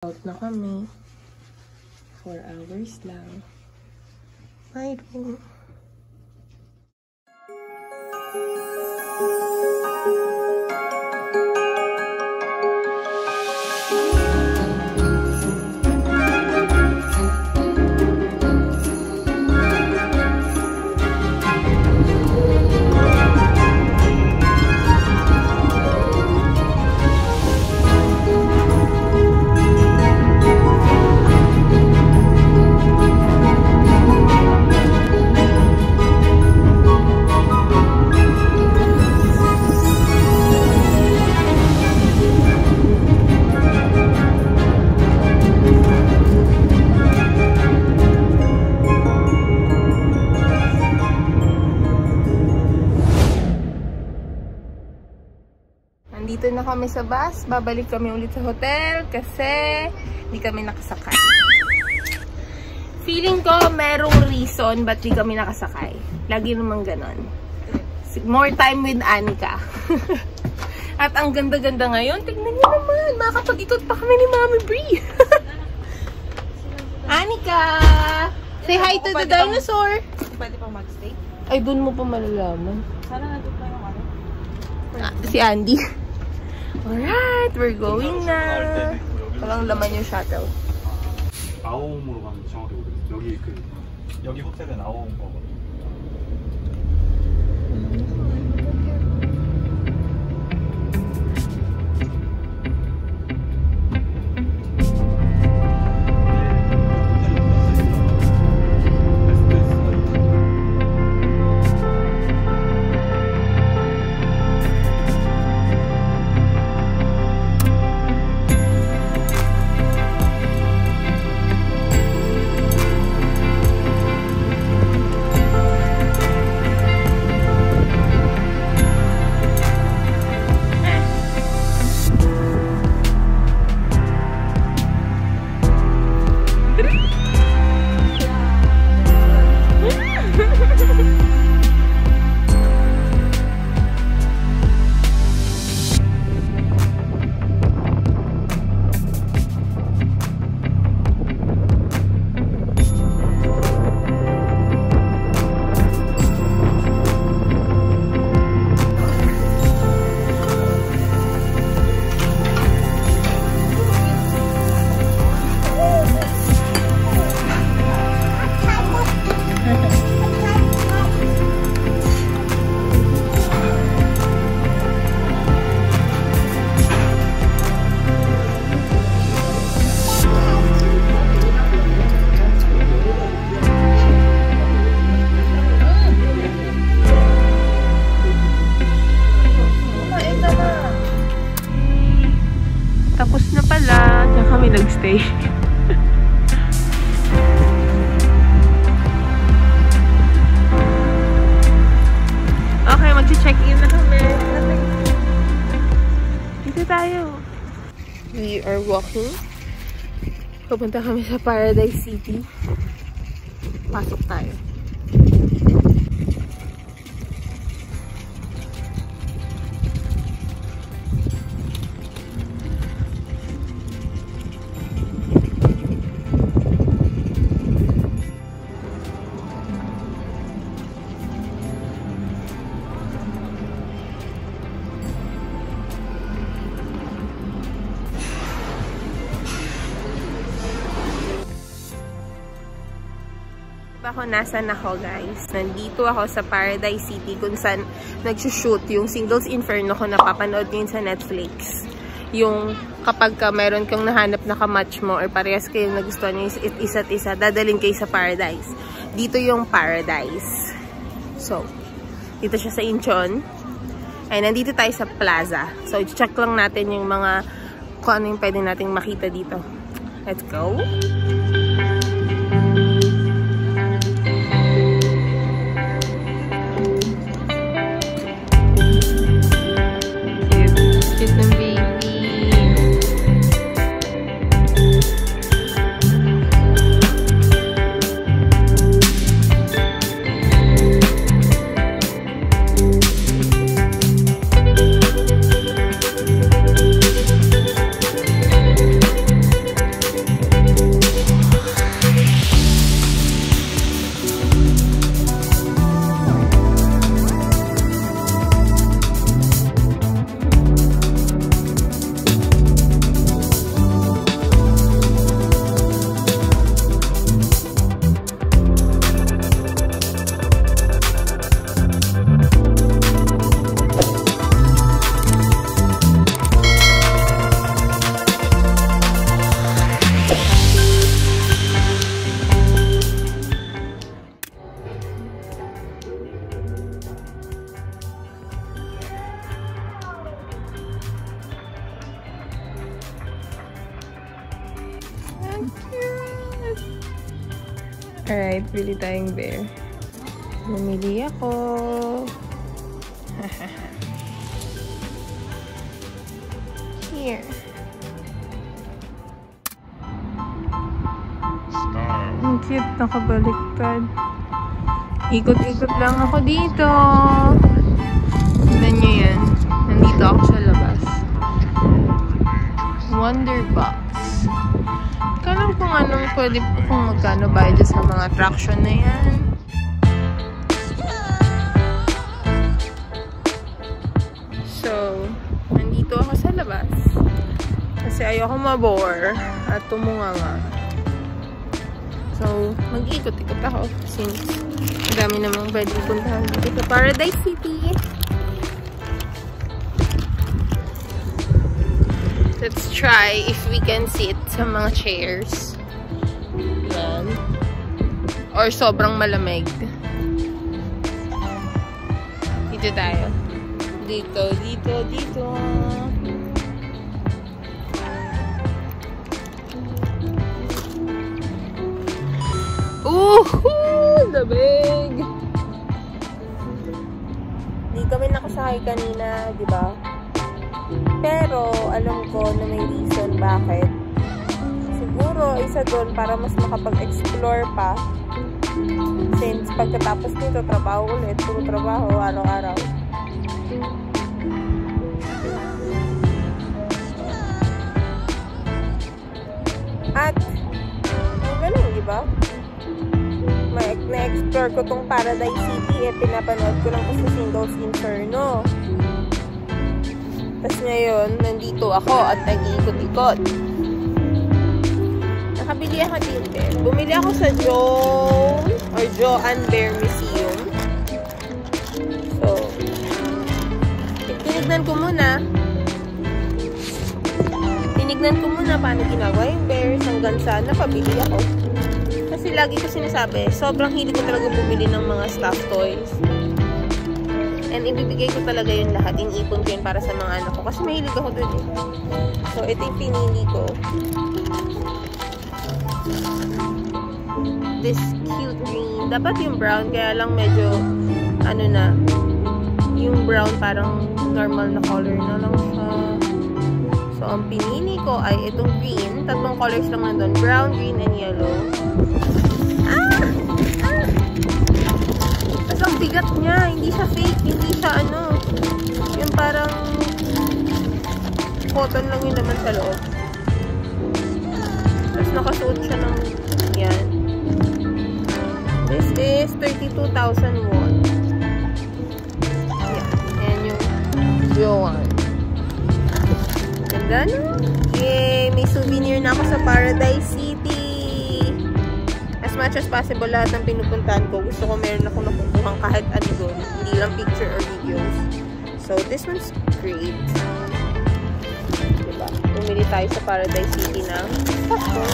Out na kami. 4 hours lang. Bye, bro. Nandito na kami sa bus. Babalik kami ulit sa hotel kasi hindi kami nakasakay. Feeling ko merong reason ba't di kami nakasakay. Lagi naman ganon. More time with Anika. At ang ganda-ganda ngayon. Tignan niyo naman. Makakapag-ikot pa kami ni Mami Brie. Anika! Say hi to the dinosaur. Pwede pang mag-stay? Ay, dun mo pa malalaman. Sana nandun pa yung ano? Si Andy. Alright, we're going na. Walang laman yung shuttle. 아오음으로 가면 정확히 모르겠어요. 여기 호텔은 아오음 거거든요. Tapos na pala. Diyan kami nagstay. Okay, mag-check-in na kami. Dito tayo. We are walking. Pupunta kami sa Paradise City. Pasok tayo. Ako nasan ako guys. Nandito ako sa Paradise City kung saan nagsushoot yung Singles Inferno ko napapanood ngayon sa Netflix. Yung kapag ka meron kang nahanap na kamatch mo or parehas kayo na gusto niyo isa't isa, dadalhin kayo sa Paradise. Dito yung Paradise. So, dito siya sa Incheon. Ay, nandito tayo sa plaza. So, check lang natin yung mga kung ano yung pwede nating makita dito. Let's go! Alright, bili tayong bear. Namili ako. Here. Ang cute, nakabaliktad. Ikot-ikot lang ako dito. Tignan nyo yan. Nandito ako sa labas. Wonder Box. Kalam kung anong pwede kung magkano bayad sa mga attraction na yan. So, nandito ako sa labas. Kasi ayoko mabore at tumunga nga. So, mag-ikot-ikot ako since dami namang pwede puntahan dito sa Paradise City. Let's try if we can sit sa mga chairs. Yan. Or sobrang malamig. Dito tayo. Dito, dito, dito. Labig! Di kami nakasakay kanina, di ba? Pero, alam ko na may reason bakit. Siguro, isa doon para mas makapag-explore pa. Since pagkatapos nito, trabaho ulit. Puro trabaho, araw-araw. At, ganun, di ba? Na-explore ko tong Paradise City, pinapanood ko lang kasi Singles Inferno. Tapos ngayon, nandito ako at nag-iikot-ikot. Nakabili ako dito. Bumili ako sa Joan Bear Museum. So, tinignan ko muna paano ginagawa yung bears hanggang sana pabili ako. Kasi lagi ko sinasabi, sobrang hilig ko talaga bumili ng mga stuffed toys. And ibibigay ko talaga yun lahat. Iniipon ko yun para sa mga anak ko. Kasi mahilig ako dun eh. So, ito yung pinili ko. This cute green. Dapat yung brown, kaya lang medyo, ano na, yung brown parang normal na color na lang siya. So, ang pinili ko ay itong green. Tatlong colors lang nandun. Brown, green, and yellow. Tapos ang bigat niya. Hindi siya fake. Hindi siya ano. Yung parang cotton lang yun naman sa loob. Tapos nakasuot siya ng yan. This is 32,000 won. Yan. Yan yung Joan. Ganda na. Yay! May souvenir na ako sa Paradise City. As much as possible, lahat ng pinupuntahan ko, gusto ko meron ako nakukuhang kahit ano doon. Hindi lang picture or videos. So, this one's great. Diba? Pumili tayo sa Paradise City na pasto.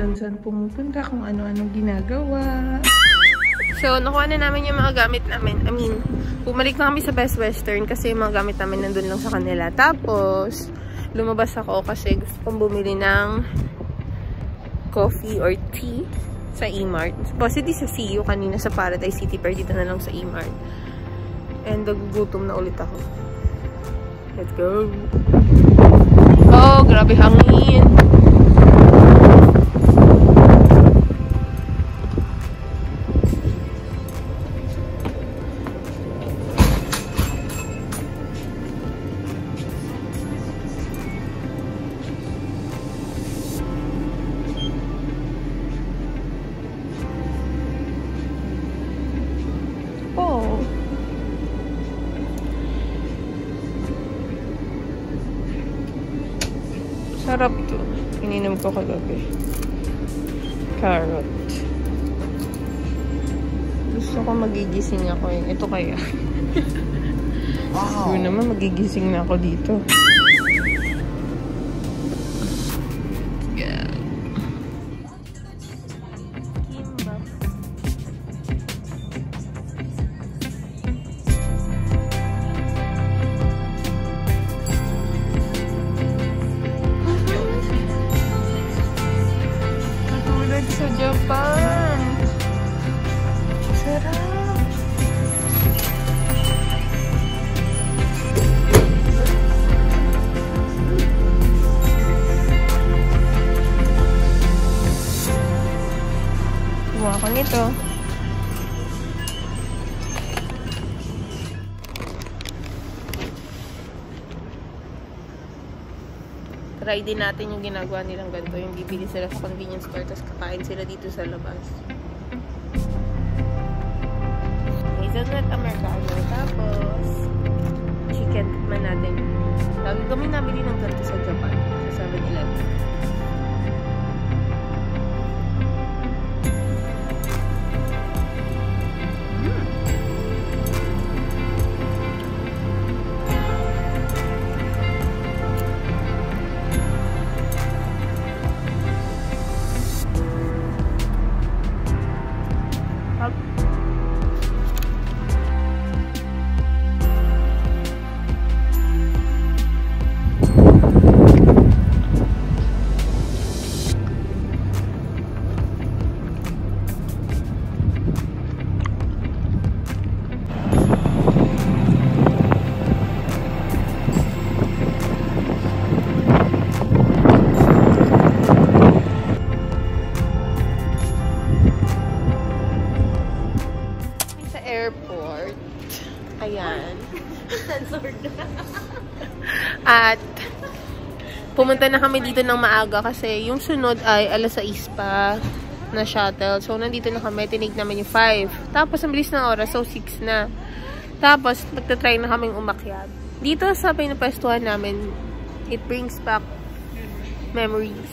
Kung saan pumupunta, kung ano-ano ginagawa. So, nakuha na namin yung mga gamit namin. I mean, bumalik na kami sa Best Western kasi yung mga gamit namin nandun lang sa kanila. Tapos, lumabas ako kasi gusto kong bumili ng coffee or tea sa E-Mart. Possibly sa CU kanina sa Paradise City, pero dito na lang sa E-Mart. And nagugutom na ulit ako. Let's go! Oh, grabe hangin! Sarap to. Ininom ko kagabi. Carrot. Gusto ko magigising ako eh. Ito kaya. Wow. Yun naman, magigising na ako dito. Yeah. Kimbap. Katulad sa Japan. Sarap. Gumawa ko nito. Try din natin yung ginagawa nilang ganito. Yung bibili sila sa convenience store tapos kakain sila dito sa labas. Hazelnut Americano. Tapos chicken tikman natin. Lagi kami nabili ng ganito sa Japan. Sa 7-Eleven. Airport. Ayan. At pumunta na kami dito ng maaga kasi yung sunod ay alas 6 pa na shuttle. So, nandito na kami. Tinig namin yung 5. Tapos, ang bilis ng oras. So, 6 na. Tapos, magta-try na kaming umakyat. Dito sa pinapwestuhan namin, it brings back memories.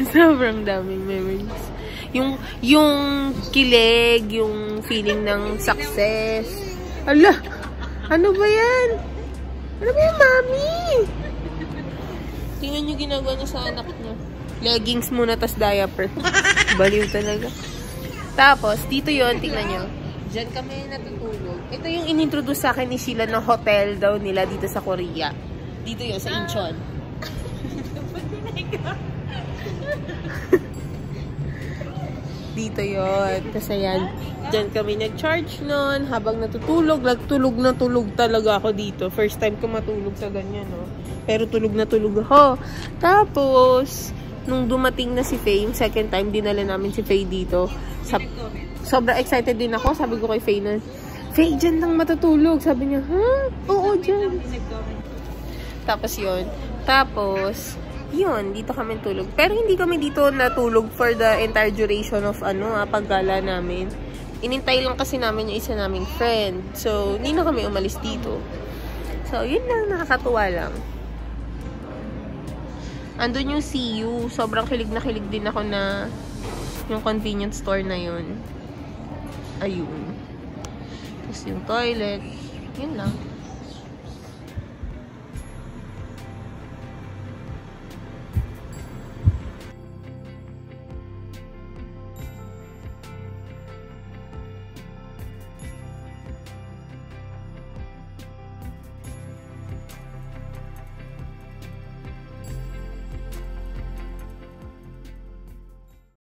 Sobrang daming memories. Yung kilig, yung feeling ng success. Ala! Ano ba yan? Ano ba yan, mami? Tingnan yung ginagawa niya sa anak niya. Leggings muna, tas diaper. Baliw talaga. Tapos, dito yon, tingnan nyo. Diyan kami natutulog. Ito yung inintroduce sa akin ni Sheila ng hotel daw nila dito sa Korea. Dito yun, sa Incheon. Dito yon. Kasi yan, dyan kami nag-charge nun. Habang natutulog, na tulog talaga ako dito. First time ko matulog sa ganyan, no? Pero tulog na tulog ako. Tapos, nung dumating na si Faye, yung second time, dinala namin si Faye dito. Sobrang excited din ako. Sabi ko kay Faye na, Faye, dyan lang matutulog. Sabi niya, ha? Oo, dyan. Tapos yun. Tapos, yun, dito kami tulog. Pero hindi kami dito natulog for the entire duration of paggala namin. Inintay lang kasi namin yung isa naming friend. So, hindi na kami umalis dito. So, yun lang, nakakatuwa lang. Andun yung CU. Sobrang kilig na kilig din ako na yung convenience store na yun. Ayun. Tapos yung toilet. Yun lang.